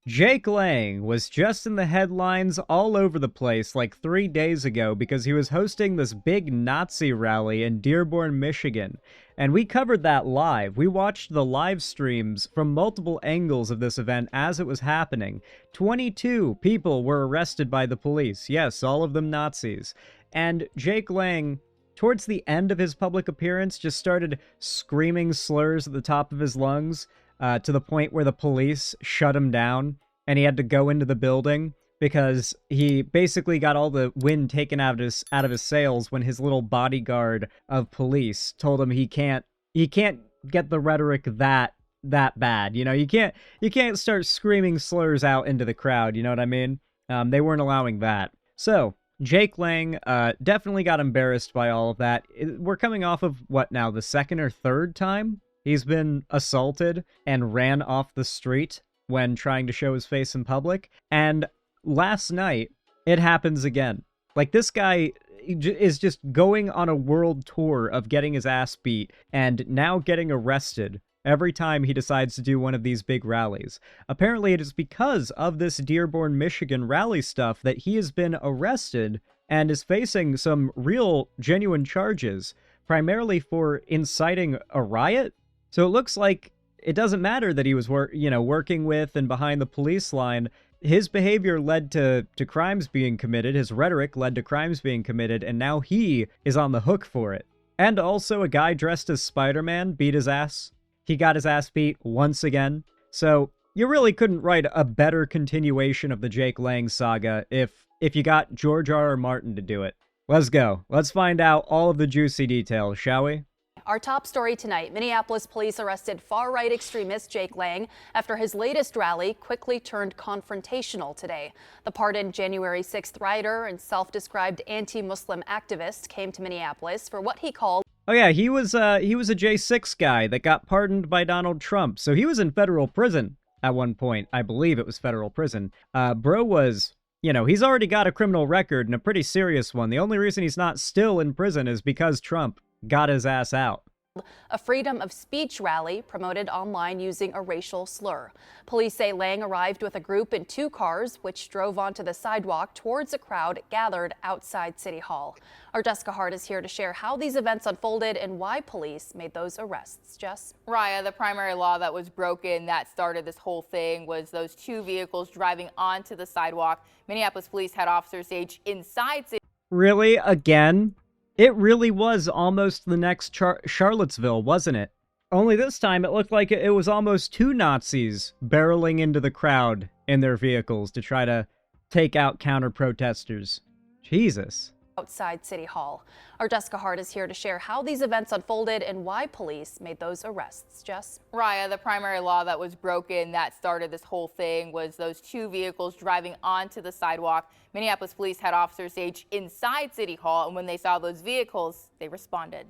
Jake Lang was just in the headlines all over the place like 3 days ago because he was hosting this big Nazi rally in Dearborn, Michigan. And we covered that live. We watched the live streams from multiple angles of this event as it was happening. 22 people were arrested by the police. Yes, all of them Nazis. And Jake Lang, towards the end of his public appearance, just started screaming slurs at the top of his lungs. To the point where the police shut him down and he had to go into the building because he basically got all the wind taken out of his sails when his little bodyguard of police told him he can't get the rhetoric that bad. You know, you can't start screaming slurs out into the crowd. You know what I mean? They weren't allowing that. So Jake Lang definitely got embarrassed by all of that. We're coming off of what now, the second or third time he's been assaulted and ran off the street when trying to show his face in public. And last night, it happens again. Like, this guy is just going on a world tour of getting his ass beat and now getting arrested every time he decides to do one of these big rallies. Apparently, it is because of this Dearborn, Michigan rally stuff that he has been arrested and is facing some real, genuine charges, primarily for inciting a riot. So it looks like it doesn't matter that he was working with and behind the police line. His behavior led to crimes being committed. His rhetoric led to crimes being committed, and now he is on the hook for it. And also, a guy dressed as Spider-Man beat his ass. He got his ass beat once again. So you really couldn't write a better continuation of the Jake Lang saga if you got George R.R. Martin to do it. Let's go. Let's find out all of the juicy details, shall we? Our top story tonight, Minneapolis police arrested far-right extremist Jake Lang after his latest rally quickly turned confrontational today. The pardoned January 6th rioter and self-described anti-Muslim activist came to Minneapolis for what he called... Oh yeah, he was a J6 guy that got pardoned by Donald Trump. So he was in federal prison at one point. I believe it was federal prison. Bro was, he's already got a criminal record and a pretty serious one. The only reason he's not still in prison is because Trump got his ass out. A freedom of speech rally promoted online using a racial slur. Police say Lang arrived with a group in 2 cars, which drove onto the sidewalk towards a crowd gathered outside City Hall. Our Jessica Hart is here to share how these events unfolded and why police made those arrests. Jess? Raya, the primary law that was broken that started this whole thing was those 2 vehicles driving onto the sidewalk. Minneapolis police had officers stage inside City. Really? Again? It really was almost the next Charlottesville, wasn't it? Only this time it looked like it was almost 2 Nazis barreling into the crowd in their vehicles to try to take out counter-protesters. Jesus. Outside City Hall. Our Jessica Hart is here to share how these events unfolded and why police made those arrests. Jess? Raya, the primary law that was broken that started this whole thing was those 2 vehicles driving onto the sidewalk. Minneapolis police had officers stage inside City Hall, and when they saw those vehicles, they responded.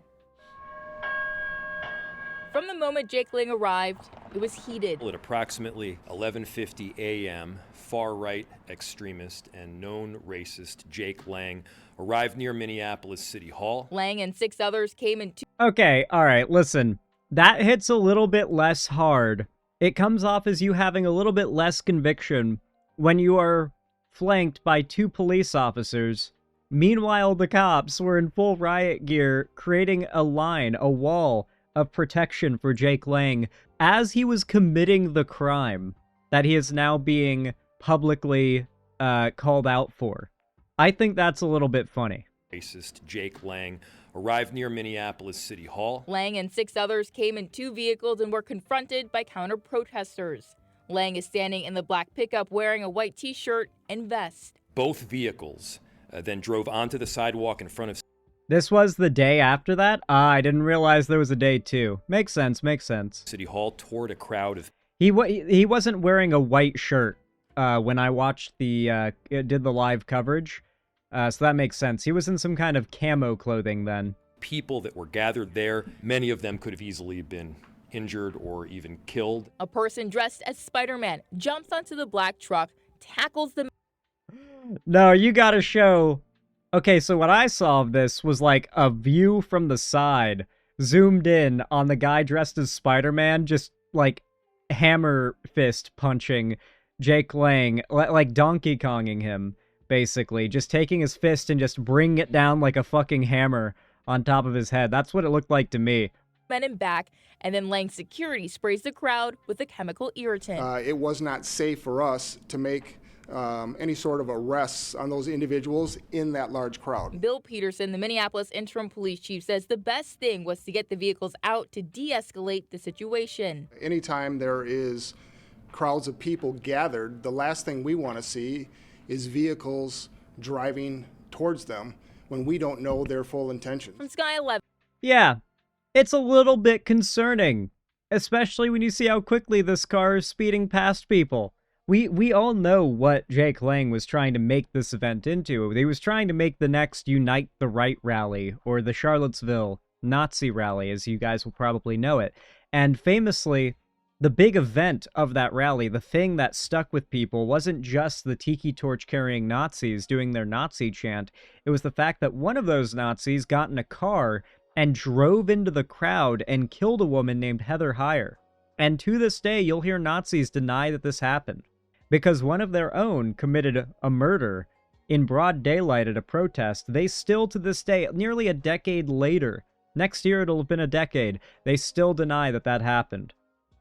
From the moment Jake Lang arrived, it was heated. At approximately 11:50 a.m., far-right extremist and known racist Jake Lang arrived near Minneapolis City Hall. Lang and 6 others came in 2. Okay, alright, listen. That hits a little bit less hard. It comes off as you having a little bit less conviction when you are flanked by 2 police officers. Meanwhile, the cops were in full riot gear, creating a line, a wall of protection for Jake Lang as he was committing the crime that he is now being publicly called out for. I think that's a little bit funny. Racist Jake Lang arrived near Minneapolis City Hall. Lang and 6 others came in 2 vehicles and were confronted by counter-protesters. Lang is standing in the black pickup wearing a white t-shirt and vest. Both vehicles then drove onto the sidewalk in front of... This was the day after that? I didn't realize there was a day 2. Makes sense, makes sense. City Hall toward a crowd of... He wasn't wearing a white shirt when I watched did the live coverage. So that makes sense. He was in some kind of camo clothing then. People that were gathered there, many of them could have easily been injured or even killed. A person dressed as Spider-Man jumps onto the black truck, tackles the... No, you gotta show... Okay, so what I saw of this was like a view from the side, zoomed in on the guy dressed as Spider-Man, just like hammer fist punching Jake Lang, like Donkey Konging him, basically. Just taking his fist and just bringing it down like a fucking hammer on top of his head. That's what it looked like to me. Men him back, and then Lang's security sprays the crowd with a chemical irritant. It was not safe for us to make any sort of arrests on those individuals in that large crowd. Bill Peterson, the Minneapolis interim police chief, says the best thing was to get the vehicles out to de-escalate the situation. Anytime there is crowds of people gathered, the last thing we want to see is vehicles driving towards them when we don't know their full intentions. From Sky 11. Yeah, it's a little bit concerning, especially when you see how quickly this car is speeding past people. We all know what Jake Lang was trying to make this event into. He was trying to make the next Unite the Right rally, or the Charlottesville Nazi rally, as you guys will probably know it. And famously, the big event of that rally, the thing that stuck with people, wasn't just the tiki torch-carrying Nazis doing their Nazi chant. It was the fact that one of those Nazis got in a car and drove into the crowd and killed a woman named Heather Heyer. And to this day, you'll hear Nazis deny that this happened, because one of their own committed a murder in broad daylight at a protest. They still, to this day, nearly a decade later, next year it'll have been a decade, they still deny that that happened.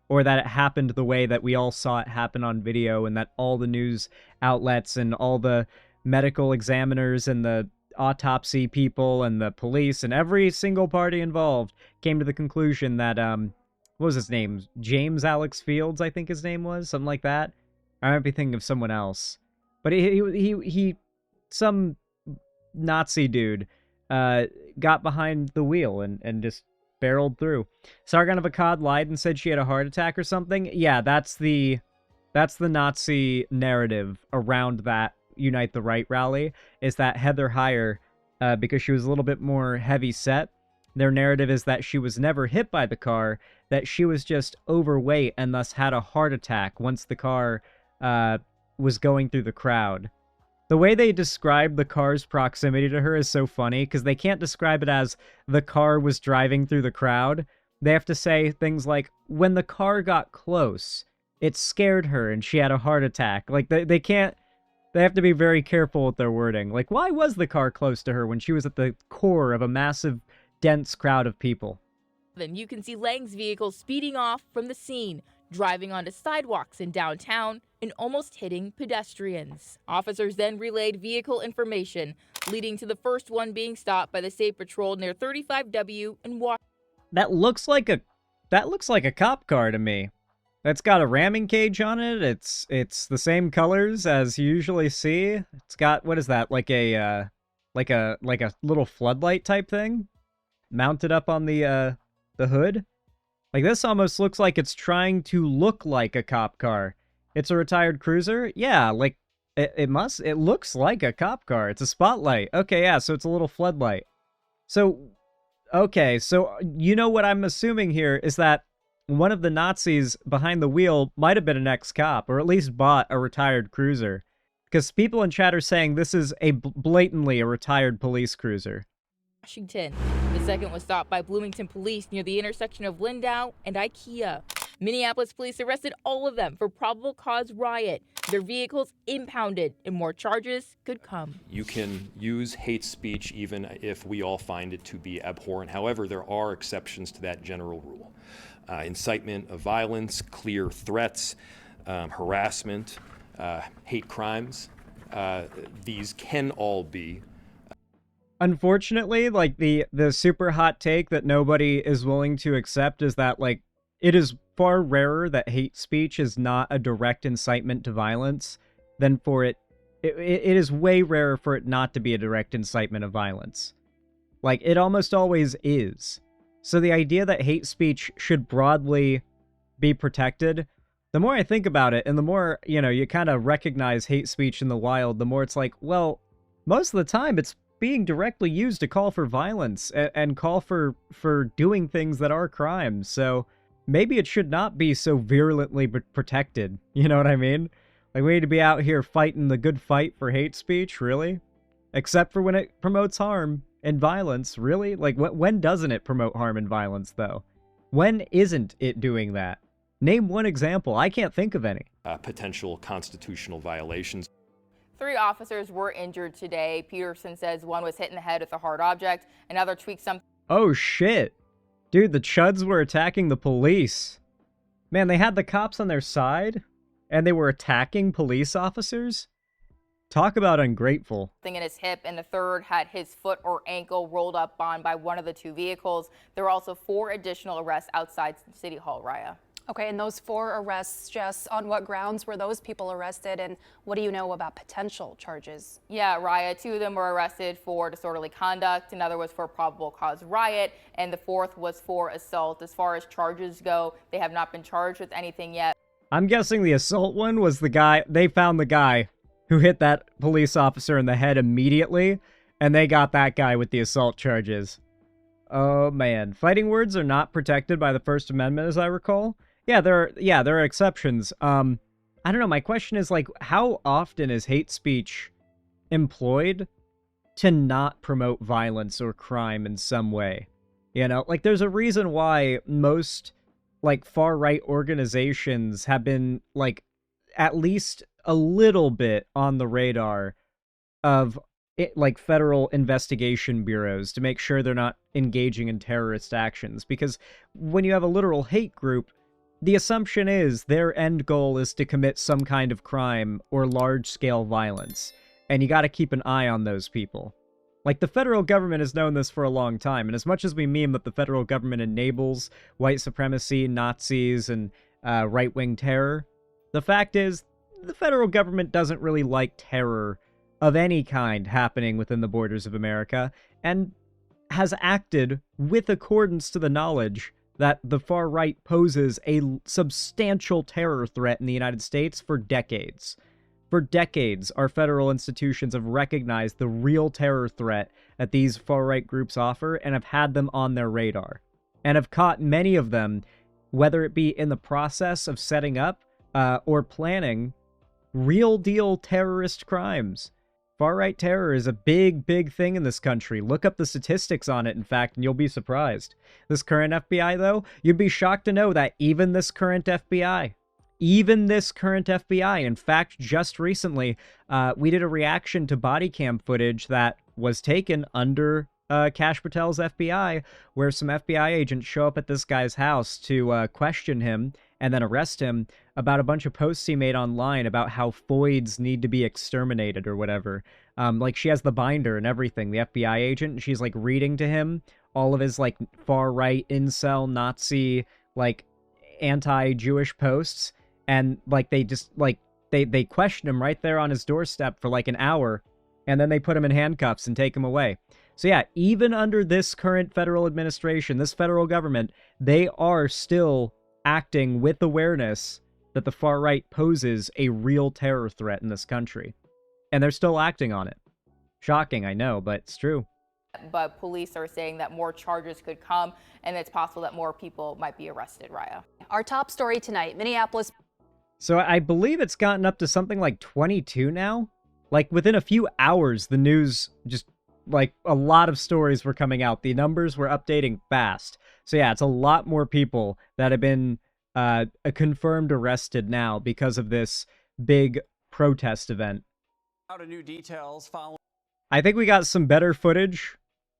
Or that it happened the way that we all saw it happen on video, and that all the news outlets and all the medical examiners and the autopsy people and the police and every single party involved came to the conclusion that, what was his name? James Alex Fields, I think his name was, something like that. I might be thinking of someone else. But he some Nazi dude, got behind the wheel and just barreled through. Sargon of Akkad lied and said she had a heart attack or something. Yeah, that's the Nazi narrative around that Unite the Right rally, is that Heather Heyer, because she was a little bit more heavy set, their narrative is that she was never hit by the car, that she was just overweight and thus had a heart attack once the car was going through the crowd. The way they describe the car's proximity to her is so funny, because they can't describe it as the car was driving through the crowd. They have to say things like, when the car got close, it scared her and she had a heart attack. Like, they can't, they have to be very careful with their wording. Like, why was the car close to her when she was at the core of a massive, dense crowd of people? Then you can see Lang's vehicle speeding off from the scene, driving onto sidewalks in downtown and almost hitting pedestrians. Officers then relayed vehicle information, leading to the first one being stopped by the State Patrol near 35W in Washington. That looks like a cop car to me. That's got a ramming cage on it. It's the same colors as you usually see. It's got, what is that, like a little floodlight type thing mounted up on the hood. Like, this almost looks like it's trying to look like a cop car. It's a retired cruiser? Yeah, like, it looks like a cop car. It's a spotlight. Okay, yeah, so it's a little floodlight. So, okay, so you know what I'm assuming here is that one of the Nazis behind the wheel might have been an ex-cop, or at least bought a retired cruiser. Because people in chat are saying this is blatantly a retired police cruiser. Washington. The second was stopped by Bloomington police near the intersection of Lindau and IKEA. Minneapolis police arrested all of them for probable cause riot. Their vehicles impounded, and more charges could come. You can use hate speech even if we all find it to be abhorrent. However, there are exceptions to that general rule. Incitement of violence, clear threats, harassment, hate crimes. These can all be. Unfortunately, like, the super hot take that nobody is willing to accept is that, like, it is far rarer that hate speech is not a direct incitement to violence than for it is way rarer for it not to be a direct incitement of violence. Like, it almost always is. So the idea that hate speech should broadly be protected, the more I think about it, and the more, you know, you kind of recognize hate speech in the wild, the more it's like, well, most of the time it's being directly used to call for violence and call for doing things that are crimes. So maybe it should not be so virulently protected. You know what I mean? Like, we need to be out here fighting the good fight for hate speech, really? Except for when it promotes harm and violence, really? Like, when doesn't it promote harm and violence, though? When isn't it doing that? Name one example. I can't think of any. Potential constitutional violations. 3 officers were injured today. Peterson says one was hit in the head with a hard object, another tweaked something. Oh shit. Dude, the Chuds were attacking the police. Man, they had the cops on their side, and they were attacking police officers? Talk about ungrateful. In his hip, and the third had his foot or ankle rolled up on by one of the 2 vehicles. There were also 4 additional arrests outside City Hall, Raya. Okay, and those 4 arrests, Jess, on what grounds were those people arrested, and what do you know about potential charges? Yeah, Raya, 2 of them were arrested for disorderly conduct, another was for probable cause riot, and the 4th was for assault. As far as charges go, they have not been charged with anything yet. I'm guessing the assault one was the guy, they found the guy who hit that police officer in the head immediately, and they got that guy with the assault charges. Oh man, fighting words are not protected by the First Amendment, as I recall. Yeah, there are exceptions. I don't know, my question is, like, how often is hate speech employed to not promote violence or crime in some way? You know, like, there's a reason why most, like, far-right organizations have been, like, at least a little bit on the radar of, like, federal investigation bureaus to make sure they're not engaging in terrorist actions. Because when you have a literal hate group, the assumption is their end goal is to commit some kind of crime or large-scale violence, and you gotta keep an eye on those people. Like, the federal government has known this for a long time, and as much as we meme that the federal government enables white supremacy, Nazis, and right-wing terror, the fact is, the federal government doesn't really like terror of any kind happening within the borders of America, and has acted with accordance to the knowledge that the far right poses a substantial terror threat in the United States for decades. For decades, our federal institutions have recognized the real terror threat that these far-right groups offer and have had them on their radar, and have caught many of them, whether it be in the process of setting up or planning real-deal terrorist crimes. Far-right terror is a big, big thing in this country. Look up the statistics on it, in fact, and you'll be surprised. This current FBI, though, you'd be shocked to know that even this current FBI, in fact, just recently, we did a reaction to body cam footage that was taken under Kash Patel's FBI, where some FBI agents show up at this guy's house to question him and then arrest him about a bunch of posts he made online about how Foids need to be exterminated or whatever. Like, she has the binder and everything, the FBI agent, and she's, like, reading to him all of his, like, far-right, incel, Nazi, like, anti-Jewish posts, and, like, they just, like, they question him right there on his doorstep for, like, an hour, and then they put him in handcuffs and take him away. So yeah, even under this current federal administration, this federal government, they are still acting with awareness that the far right poses a real terror threat in this country. And they're still acting on it. Shocking, I know, but it's true. But police are saying that more charges could come, and it's possible that more people might be arrested, Raya. Our top story tonight, Minneapolis. So I believe it's gotten up to something like 22 now. Like, within a few hours, the news just, like, a lot of stories were coming out. The numbers were updating fast. So yeah, it's a lot more people that have been confirmed arrested now because of this big protest event. Out of new details following. I think we got some better footage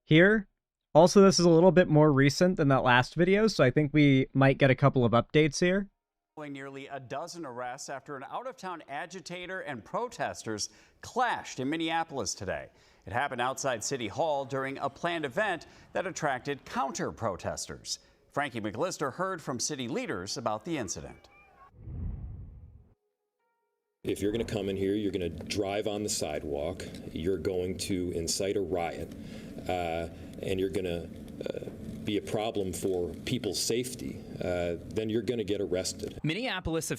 here. Also, this is a little bit more recent than that last video, so I think we might get a couple of updates here. Nearly a dozen arrests after an out-of-town agitator and protesters clashed in Minneapolis today. It happened outside City Hall during a planned event that attracted counter-protesters. Frankie McLister heard from city leaders about the incident. If you're going to come in here, you're going to drive on the sidewalk, you're going to incite a riot, and you're going to be a problem for people's safety, then you're going to get arrested. Minneapolis.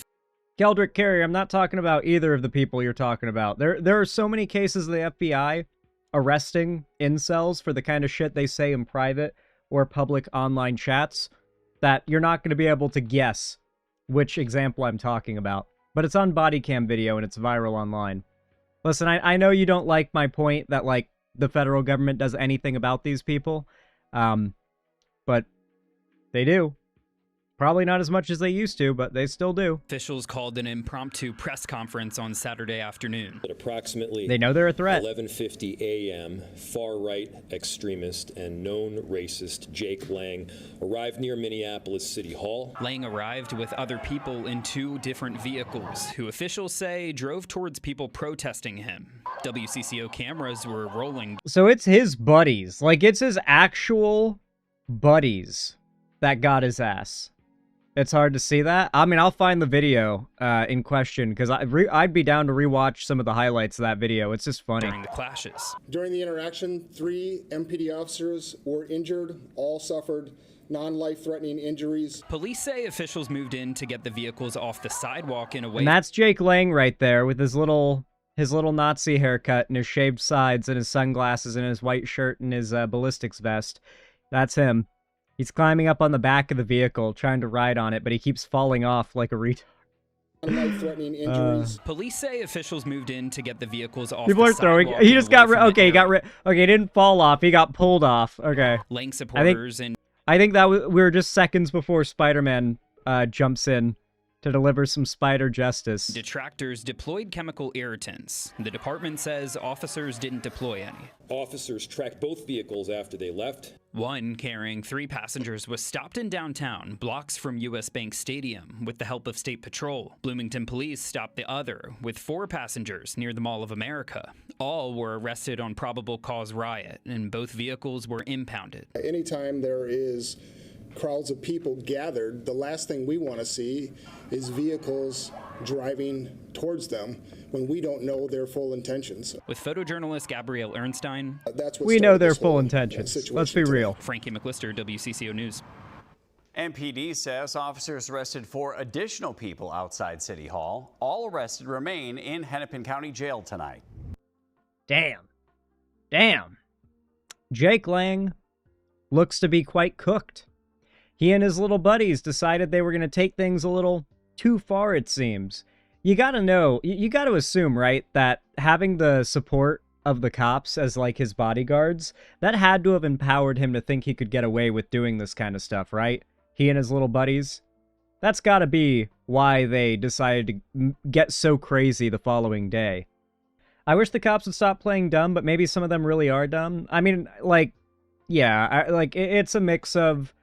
Keldrick Carey, I'm not talking about either of the people you're talking about. There are so many cases of the FBI arresting incels for the kind of shit they say in private or public online chats that you're not going to be able to guess which example I'm talking about. But it's on body cam video and it's viral online. Listen, I know you don't like my point that, like, the federal government does anything about these people, but they do. Probably not as much as they used to, but they still do. Officials called an impromptu press conference on Saturday afternoon. At approximately They know they're a threat. 11:50 a.m., far-right extremist and known racist Jake Lang arrived near Minneapolis City Hall. Lang arrived with other people in 2 different vehicles, who officials say drove towards people protesting him. WCCO cameras were rolling. So it's his buddies. Like, it's his actual buddies that got his ass. It's hard to see that. I mean, I'll find the video in question, because I'd be down to rewatch some of the highlights of that video. It's just funny. During the clashes. During the interaction, 3 MPD officers were injured, all suffered non-life-threatening injuries. Police say officials moved in to get the vehicles off the sidewalk in a way. And that's Jake Lang right there with his little Nazi haircut and his shaved sides and his sunglasses and his white shirt and his ballistics vest. That's him. He's climbing up on the back of the vehicle, trying to ride on it, but he keeps falling off like a retard. Life-threatening injuries. Police say officials moved in to get the vehicles off People the are throwing. sidewalk He and just away got. from the Okay, he got. area. Okay, he didn't fall off. He got pulled off. Okay. Lang supporters and I think that we were just seconds before Spider-Man jumps in to deliver some spider justice. detractors deployed chemical irritants. The department says officers didn't deploy any. Officers tracked both vehicles after they left. One, carrying 3 passengers, was stopped in downtown, blocks from U.S. Bank Stadium, with the help of State Patrol. Bloomington police stopped the other, with 4 passengers, near the Mall of America. All were arrested on probable cause riot, and both vehicles were impounded. Anytime there is crowds of people gathered, the last thing we want to see is vehicles driving towards them when we don't know their full intentions. With photojournalist Gabrielle Ernstein, That's what We know started their this full whole, intentions. situation Let's be today. real. Frankie McLister, WCCO News. MPD says officers arrested 4 additional people outside City Hall. All arrested remain in Hennepin County Jail tonight. Damn. Jake Lang looks to be quite cooked. He and his little buddies decided they were going to take things a little too far, it seems. You gotta know, you gotta assume, right, that having the support of the cops as, like, his bodyguards, that had to have empowered him to think he could get away with doing this kind of stuff, right? He and his little buddies. That's gotta be why they decided to get so crazy the following day. I wish the cops would stop playing dumb, but maybe some of them really are dumb. I mean, like, yeah, it's a mix of...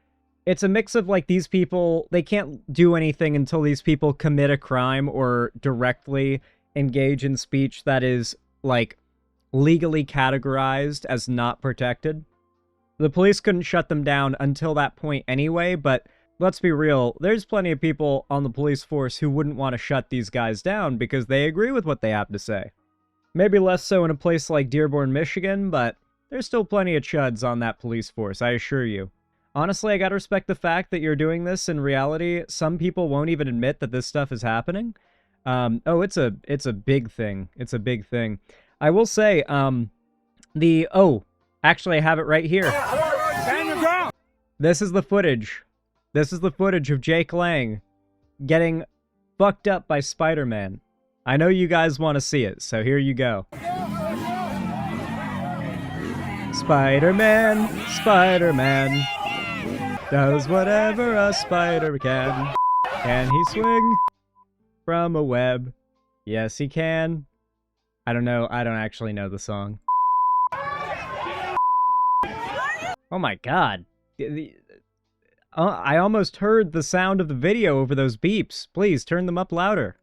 It's a mix of, like, these people, they can't do anything until these people commit a crime or directly engage in speech that is, like, legally categorized as not protected. The police couldn't shut them down until that point anyway, but let's be real, there's plenty of people on the police force who wouldn't want to shut these guys down because they agree with what they have to say. Maybe less so in a place like Dearborn, Michigan, but there's still plenty of chuds on that police force, I assure you. Honestly, I gotta respect the fact that you're doing this. In reality, some people won't even admit that this stuff is happening. It's a big thing. It's a big thing. I will say, actually, I have it right here. This is the footage. This is the footage of Jake Lang getting fucked up by Spider-Man. I know you guys want to see it, so here you go. Spider-Man, Spider-Man does whatever a spider can. Can he swing from a web? Yes, he can. I don't know. I don't actually know the song. Oh my god. I almost heard the sound of the video over those beeps. Please, turn them up louder.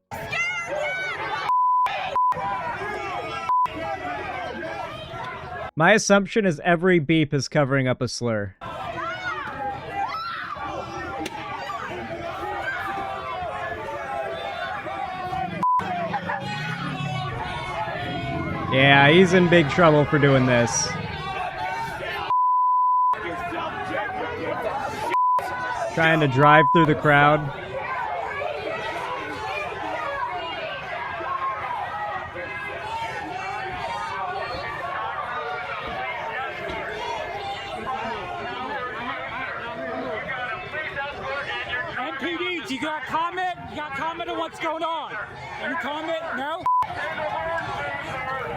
My assumption is every beep is covering up a slur. Yeah, he's in big trouble for doing this. Trying to drive through the crowd. MPD, do you got comment? You got comment on what's going on? Any comment? No?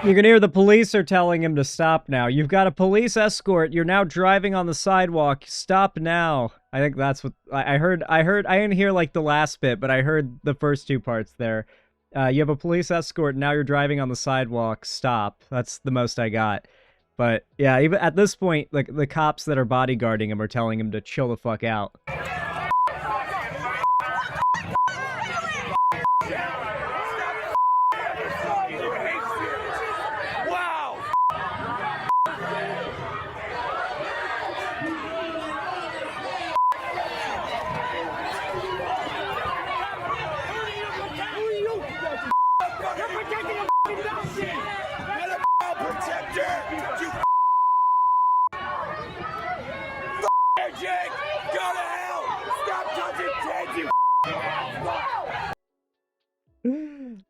You can hear the police are telling him to stop now. You've got a police escort. You're now driving on the sidewalk. Stop now. I think that's what I heard. I didn't hear like the last bit, but I heard the first two parts there. You have a police escort. Now you're driving on the sidewalk. Stop. That's the most I got. But yeah, even at this point, like the cops that are bodyguarding him are telling him to chill the fuck out.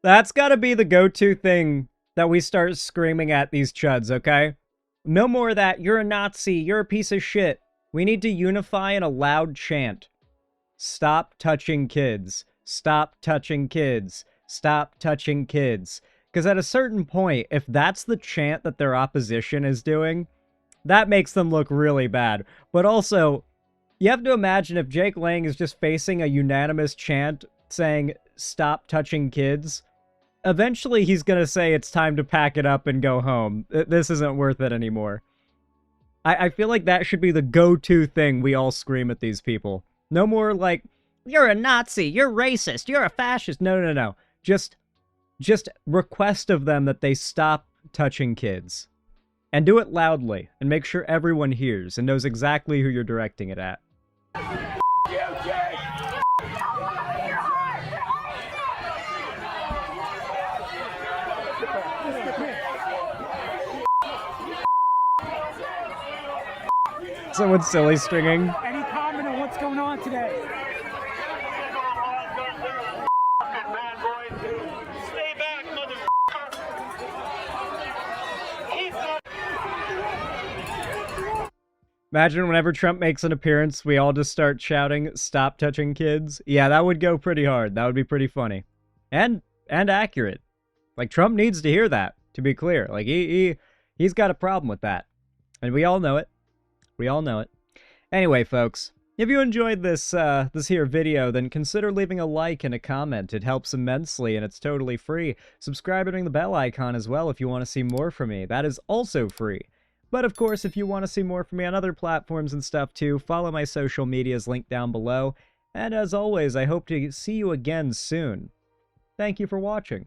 That's gotta be the go-to thing that we start screaming at these chuds, okay? No more of that, you're a Nazi, you're a piece of shit. We need to unify in a loud chant. Stop touching kids. Stop touching kids. Stop touching kids. Because at a certain point, if that's the chant that their opposition is doing, that makes them look really bad. But also, you have to imagine if Jake Lang is just facing a unanimous chant saying, stop touching kids, eventually he's gonna say it's time to pack it up and go home. This isn't worth it anymore. I feel like that should be the go-to thing we all scream at these people. No more like, you're a Nazi, you're racist, you're a fascist. No. Just request of them that they stop touching kids. And do it loudly, and make sure everyone hears and knows exactly who you're directing it at. Someone's silly stringing. Any comment on what's going on today? Stay back, Imagine whenever Trump makes an appearance, we all just start shouting, stop touching kids. Yeah, that would go pretty hard. That would be pretty funny. And accurate. Like, Trump needs to hear that, to be clear. Like, he's got a problem with that. And we all know it. We all know it. Anyway, folks, if you enjoyed this here video, then consider leaving a like and a comment. It helps immensely, and it's totally free. Subscribe and ring the bell icon as well if you want to see more from me. That is also free. But of course, if you want to see more from me on other platforms and stuff too, follow my social medias linked down below. And as always, I hope to see you again soon. Thank you for watching.